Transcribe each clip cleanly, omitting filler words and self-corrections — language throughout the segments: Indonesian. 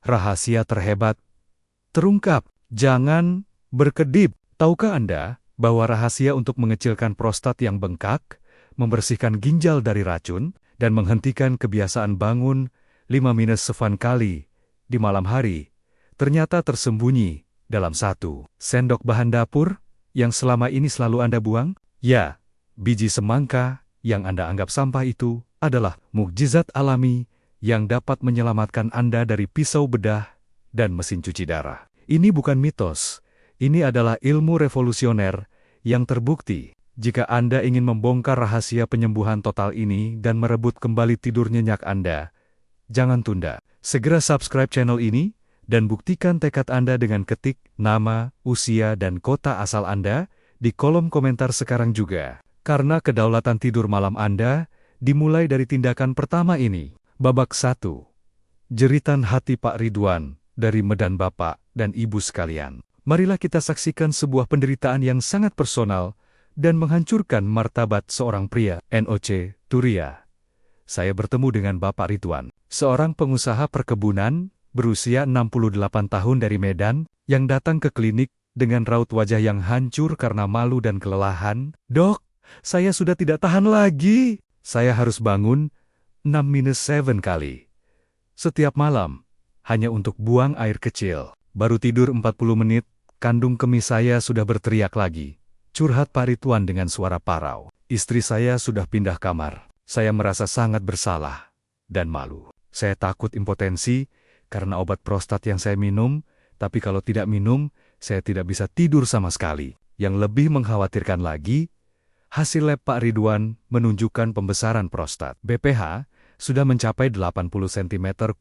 Rahasia terhebat terungkap. Jangan berkedip. Tahukah Anda bahwa rahasia untuk mengecilkan prostat yang bengkak, membersihkan ginjal dari racun, dan menghentikan kebiasaan bangun 5-7 kali di malam hari, ternyata tersembunyi dalam 1 sendok bahan dapur yang selama ini selalu Anda buang? Ya, biji semangka yang Anda anggap sampah itu adalah mukjizat alami yang dapat menyelamatkan Anda dari pisau bedah dan mesin cuci darah. Ini bukan mitos. Ini adalah ilmu revolusioner yang terbukti. Jika Anda ingin membongkar rahasia penyembuhan total ini dan merebut kembali tidur nyenyak Anda, jangan tunda. Segera subscribe channel ini dan buktikan tekad Anda dengan ketik nama, usia, dan kota asal Anda di kolom komentar sekarang juga. Karena kedaulatan tidur malam Anda dimulai dari tindakan pertama ini. Babak 1. Jeritan hati Pak Ridwan dari Medan Bapak dan Ibu sekalian. Marilah kita saksikan sebuah penderitaan yang sangat personal dan menghancurkan martabat seorang pria. NOC, Turia. Saya bertemu dengan Bapak Ridwan, seorang pengusaha perkebunan berusia 68 tahun dari Medan yang datang ke klinik dengan raut wajah yang hancur karena malu dan kelelahan. "Dok, saya sudah tidak tahan lagi. Saya harus bangun 6-7 kali setiap malam hanya untuk buang air kecil. Baru tidur 40 menit, kandung kemih saya sudah berteriak lagi," curhat Pak Ridwan dengan suara parau. "Istri saya sudah pindah kamar. Saya merasa sangat bersalah dan malu. Saya takut impotensi karena obat prostat yang saya minum, tapi kalau tidak minum, saya tidak bisa tidur sama sekali. Yang lebih mengkhawatirkan lagi, hasil lab Pak Ridwan menunjukkan pembesaran prostat. BPH sudah mencapai 80 cm3,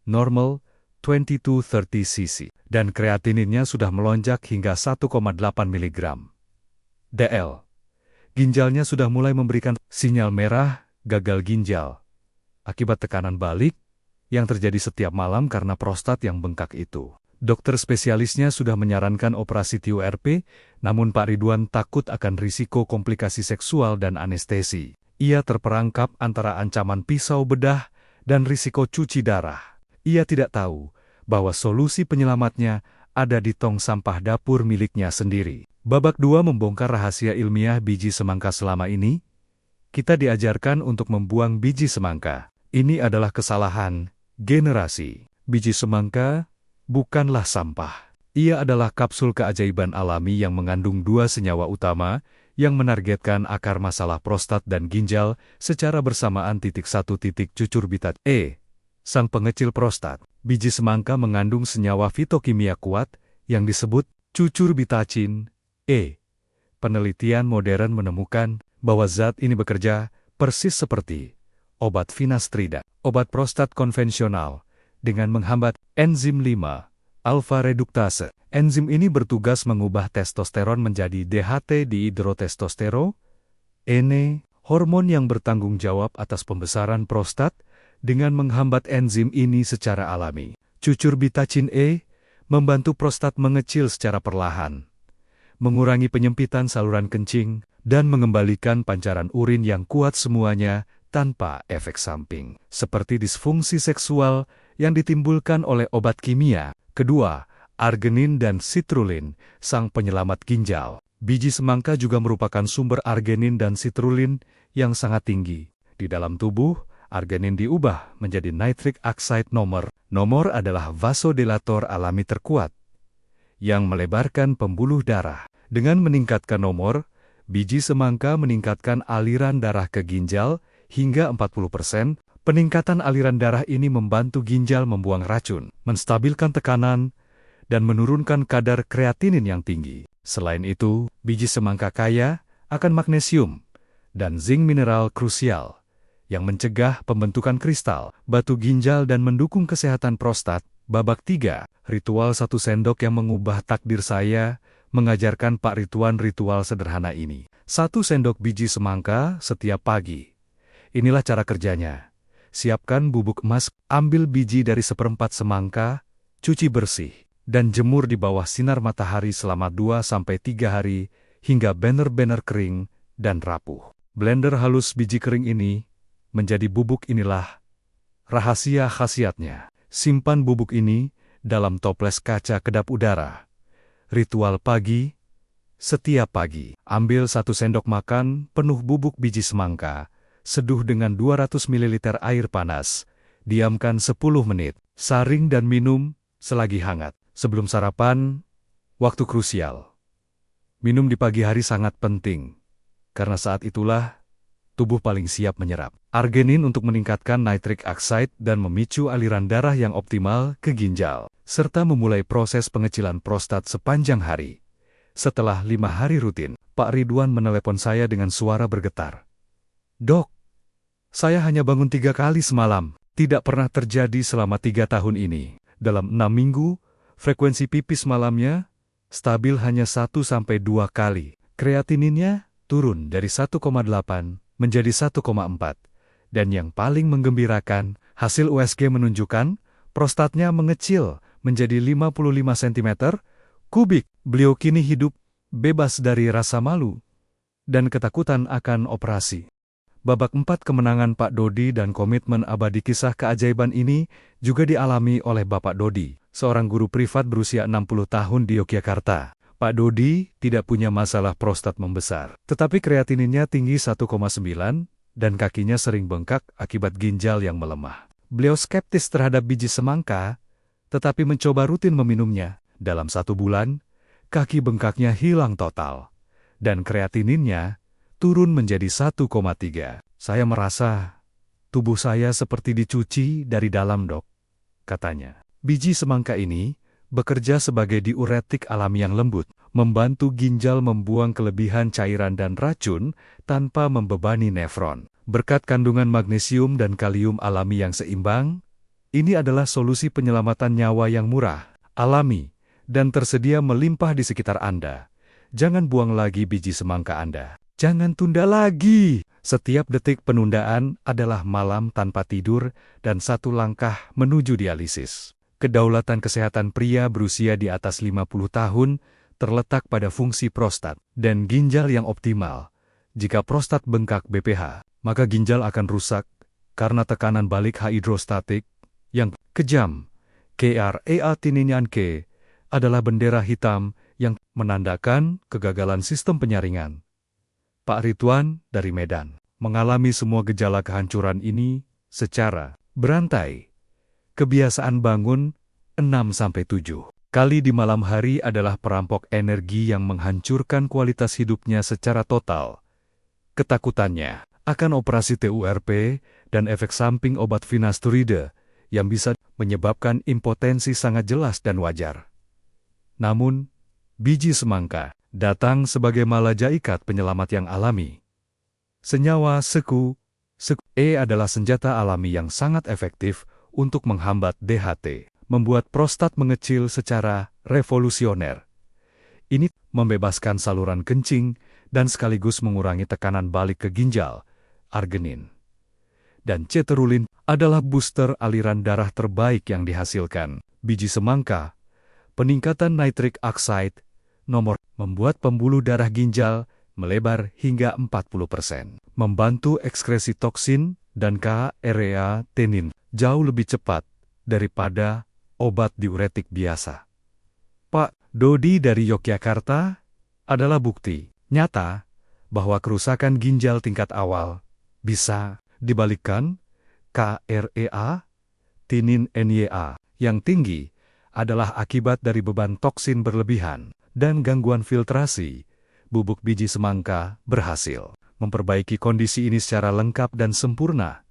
normal 20-30 cc, dan kreatininnya sudah melonjak hingga 1,8 mg. DL. Ginjalnya sudah mulai memberikan sinyal merah gagal ginjal akibat tekanan balik yang terjadi setiap malam karena prostat yang bengkak itu. Dokter spesialisnya sudah menyarankan operasi TURP, namun Pak Ridwan takut akan risiko komplikasi seksual dan anestesi. Ia terperangkap antara ancaman pisau bedah dan risiko cuci darah. Ia tidak tahu bahwa solusi penyelamatnya ada di tong sampah dapur miliknya sendiri. Babak 2 membongkar rahasia ilmiah biji semangka. Selama ini, kita diajarkan untuk membuang biji semangka. Ini adalah kesalahan generasi. Biji semangka bukanlah sampah. Ia adalah kapsul keajaiban alami yang mengandung 2 senyawa utama yang menargetkan akar masalah prostat dan ginjal secara bersamaan. 1. Cucurbitacin E, sang pengecil prostat. Biji semangka mengandung senyawa fitokimia kuat yang disebut cucurbitacin E. Penelitian modern menemukan bahwa zat ini bekerja persis seperti obat finasterida, obat prostat konvensional, dengan menghambat enzim 5-alfa reduktase. Enzim ini bertugas mengubah testosteron menjadi DHT dihidrotestosterone, hormon yang bertanggung jawab atas pembesaran prostat. Dengan menghambat enzim ini secara alami, cucurbitacin E membantu prostat mengecil secara perlahan, mengurangi penyempitan saluran kencing, dan mengembalikan pancaran urin yang kuat, semuanya tanpa efek samping, seperti disfungsi seksual yang ditimbulkan oleh obat kimia. Kedua, argenin dan sitrulin, sang penyelamat ginjal. Biji semangka juga merupakan sumber argenin dan sitrulin yang sangat tinggi. Di dalam tubuh, argenin diubah menjadi nitric oxide. Nomor adalah vasodilator alami terkuat yang melebarkan pembuluh darah. Dengan meningkatkan nomor, biji semangka meningkatkan aliran darah ke ginjal hingga 40%. Peningkatan aliran darah ini membantu ginjal membuang racun, menstabilkan tekanan, dan menurunkan kadar kreatinin yang tinggi. Selain itu, biji semangka kaya akan magnesium dan zinc, mineral krusial yang mencegah pembentukan kristal batu ginjal dan mendukung kesehatan prostat. Babak 3, ritual 1 sendok yang mengubah takdir. Saya mengajarkan Pak Ridwan ritual sederhana ini. 1 sendok biji semangka setiap pagi. Inilah cara kerjanya. Siapkan bubuk emas, ambil biji dari 1/4 semangka, cuci bersih, dan jemur di bawah sinar matahari selama 2-3 hari hingga benar-benar kering dan rapuh. Blender halus biji kering ini menjadi bubuk. Inilah rahasia khasiatnya. Simpan bubuk ini dalam toples kaca kedap udara. Ritual pagi. Setiap pagi, ambil 1 sendok makan penuh bubuk biji semangka, seduh dengan 200 ml air panas, diamkan 10 menit, saring dan minum selagi hangat. Sebelum sarapan, waktu krusial. Minum di pagi hari sangat penting, karena saat itulah tubuh paling siap menyerap arginin untuk meningkatkan nitric oxide dan memicu aliran darah yang optimal ke ginjal, serta memulai proses pengecilan prostat sepanjang hari. Setelah 5 hari rutin, Pak Ridwan menelepon saya dengan suara bergetar. "Dok, saya hanya bangun 3 kali semalam. Tidak pernah terjadi selama 3 tahun ini. Dalam 6 minggu, frekuensi pipis malamnya stabil hanya 1-2 kali. Kreatininnya turun dari 1,8 menjadi 1,4. Dan yang paling menggembirakan, hasil USG menunjukkan prostatnya mengecil menjadi 55 cm kubik. Beliau kini hidup bebas dari rasa malu dan ketakutan akan operasi." Babak 4 kemenangan Pak Dodi dan komitmen abadi kisah keajaiban ini juga dialami oleh Bapak Dodi, seorang guru privat berusia 60 tahun di Yogyakarta. Pak Dodi tidak punya masalah prostat membesar, tetapi kreatininnya tinggi 1,9 dan kakinya sering bengkak akibat ginjal yang melemah. Beliau skeptis terhadap biji semangka, tetapi mencoba rutin meminumnya. Dalam 1 bulan, kaki bengkaknya hilang total, dan kreatininnya turun menjadi 1,3. "Saya merasa tubuh saya seperti dicuci dari dalam, Dok," katanya. Biji semangka ini bekerja sebagai diuretik alami yang lembut, membantu ginjal membuang kelebihan cairan dan racun tanpa membebani nefron. Berkat kandungan magnesium dan kalium alami yang seimbang, ini adalah solusi penyelamatan nyawa yang murah, alami, dan tersedia melimpah di sekitar Anda. Jangan buang lagi biji semangka Anda. Jangan tunda lagi. Setiap detik penundaan adalah malam tanpa tidur dan 1 langkah menuju dialisis. Kedaulatan kesehatan pria berusia di atas 50 tahun terletak pada fungsi prostat dan ginjal yang optimal. Jika prostat bengkak BPH, maka ginjal akan rusak karena tekanan balik hidrostatik yang kejam. Kreatinin K adalah bendera hitam yang menandakan kegagalan sistem penyaringan. Pak Ridwan dari Medan mengalami semua gejala kehancuran ini secara berantai. Kebiasaan bangun 6-7 kali di malam hari adalah perampok energi yang menghancurkan kualitas hidupnya secara total. Ketakutannya akan operasi TURP dan efek samping obat finasteride yang bisa menyebabkan impotensi sangat jelas dan wajar. Namun, biji semangka datang sebagai malaikat penyelamat yang alami. Senyawa Seku-E adalah senjata alami yang sangat efektif untuk menghambat DHT, membuat prostat mengecil secara revolusioner. Ini membebaskan saluran kencing dan sekaligus mengurangi tekanan balik ke ginjal. Arginin dan ceterulin adalah booster aliran darah terbaik yang dihasilkan biji semangka. Peningkatan nitric oxide membuat pembuluh darah ginjal melebar hingga 40%, membantu ekskresi toksin dan kreatinin jauh lebih cepat daripada obat diuretik biasa. Pak Dodi dari Yogyakarta adalah bukti nyata bahwa kerusakan ginjal tingkat awal bisa dibalikkan. Kreatinin yang tinggi adalah akibat dari beban toksin berlebihan dan gangguan filtrasi. Bubuk biji semangka berhasil memperbaiki kondisi ini secara lengkap dan sempurna.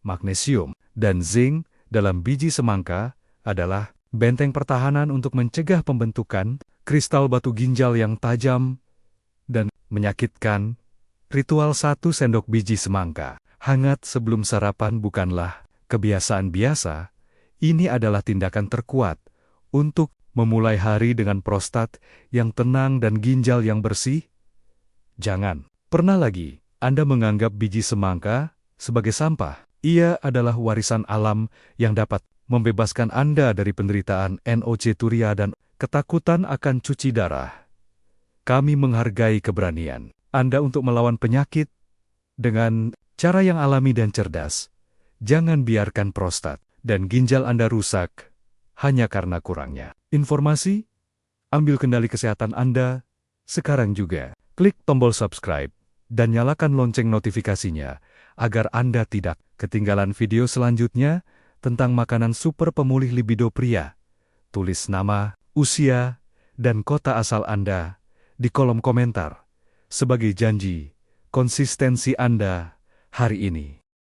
Magnesium dan zinc dalam biji semangka adalah benteng pertahanan untuk mencegah pembentukan kristal batu ginjal yang tajam dan menyakitkan. Ritual 1 sendok biji semangka hangat sebelum sarapan bukanlah kebiasaan biasa. Ini adalah tindakan terkuat untuk memulai hari dengan prostat yang tenang dan ginjal yang bersih. Jangan pernah lagi Anda menganggap biji semangka sebagai sampah. Ia adalah warisan alam yang dapat membebaskan Anda dari penderitaan noceturia dan ketakutan akan cuci darah. Kami menghargai keberanian Anda untuk melawan penyakit dengan cara yang alami dan cerdas. Jangan biarkan prostat dan ginjal Anda rusak hanya karena kurangnya informasi. Ambil kendali kesehatan Anda sekarang juga. Klik tombol subscribe dan nyalakan lonceng notifikasinya agar Anda tidak ketinggalan video selanjutnya tentang makanan super pemulih libido pria. Tulis nama, usia, dan kota asal Anda di kolom komentar sebagai janji konsistensi Anda hari ini.